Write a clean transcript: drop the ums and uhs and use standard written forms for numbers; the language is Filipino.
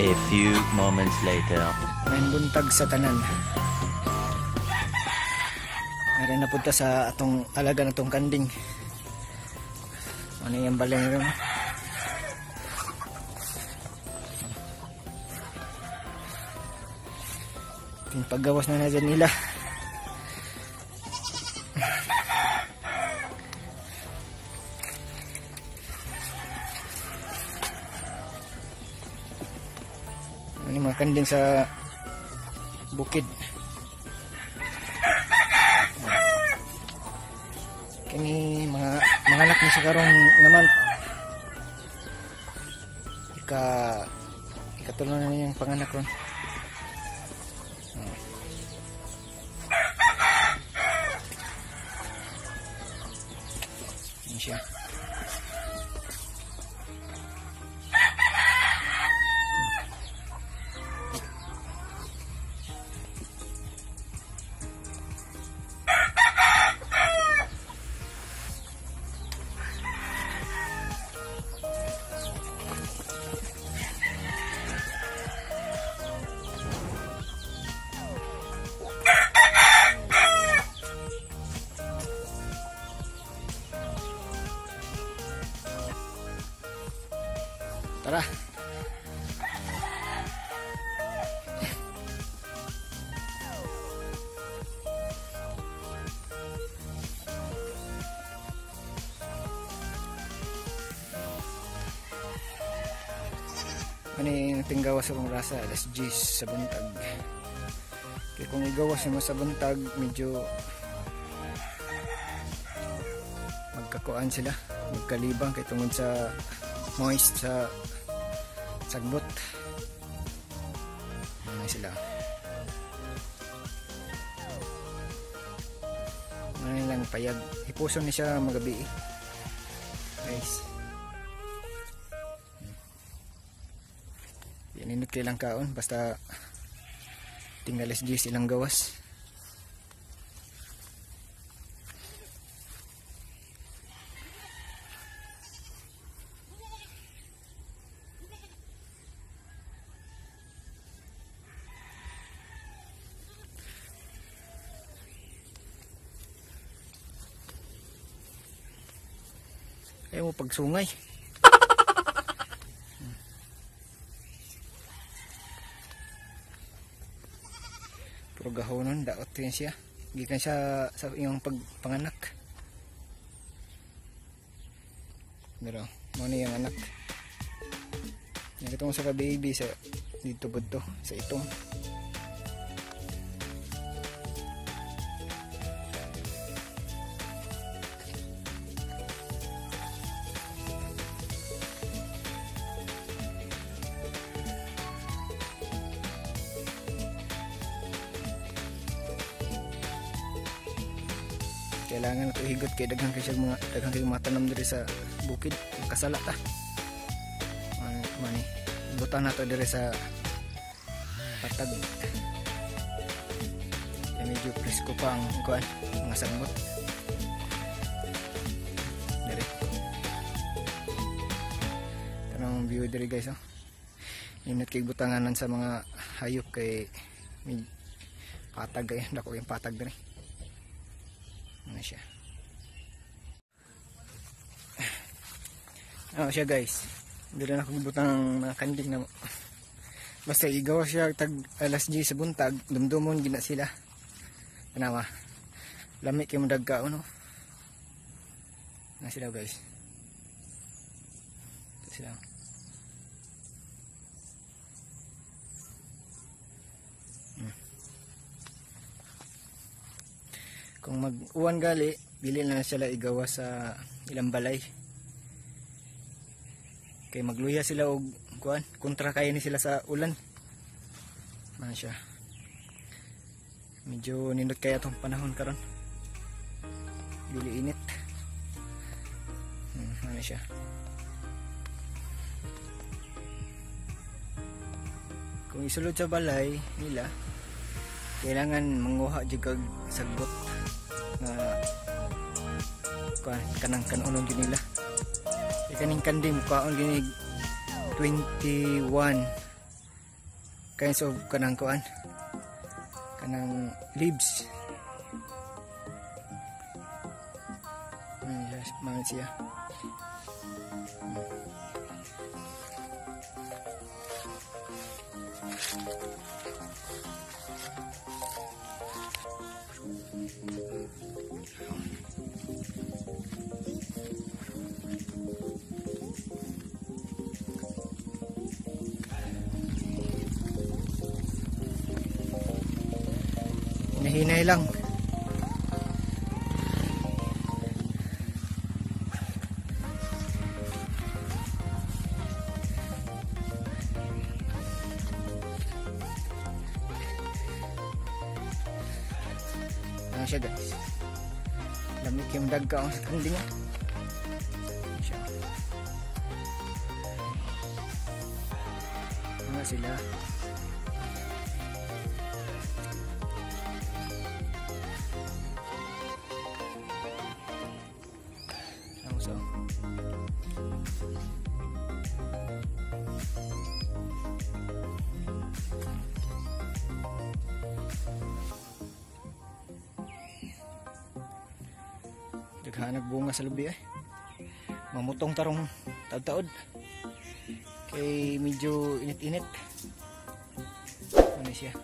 A few moments later. May buntag sa tanan. Meron na punta sa atong alaga na itong kanding. Ano yung balay rin? Yung paggawas na dyan nila. Ano yung mga kanding sa bukid. Kini mga anak ni sa karong naman ikatulong na yung panganak ron. Yan siya. Tara. Ano yung tinggawas sa kong rasa, alas 10 sa buntag. Kaya kung igawas mo sa buntag, medyo magkakuan sila, magkalibang kay tungod sa moist sa sagbot. Ano sila? Ano lang payag. Ipuson ni siya magabi. Guys. Yaninot kailang kaon basta tinggalas 10 ilang gawas. Ayaw mo pagsungay. Pero gahonon, daot yan siya. Gikan siya sa iyong pagpanganak. Pero, ano yung anak. Nakita mo sa ka-baby sa dito budto, sa itong. Kailangan ito higot kay daghang kay mga tanom diri sa bukid, kasala ta. Mani butan nato diri sa patag. Ya medyo presko pa ang kuan, mga sagbot. Diri. Tanong view diri guys, oh. Init kay butanganan sa mga hayop kay patag kay dako yung patag diri. Ano siya? Ano siya guys? Dili na kagbutan ng mga kanding na basta igaw siya tag alas 10 sa buntag, dumdumon gina sila. Kanawa. Lami kay mudag ka no. Na sila guys. Ito sila. Kung mag-uwan gali, dili na sila igawa sa ilang balay. Kay magluya sila og kuan, kontra kay ni sila sa ulan. Man siya. Medyo nindot kaya tong panahon karon. Dili init. Ano siya? Kung isulod sa balay nila, kailangan manguha jud kag sagbot na kanang kanunon din nila. Kaning kanding mukaon ginig 21 kinds of kanang kuan, kanang leaves. Yes, mangan siya. Nahinay lang. Ano siya guys? Lamig yung dagka sa kanding niya. Siya. Ano sila? So, daghanag bunga sa lubi eh. Mamutong tarong taod-taod. Kay medyo init-init. Ano siya?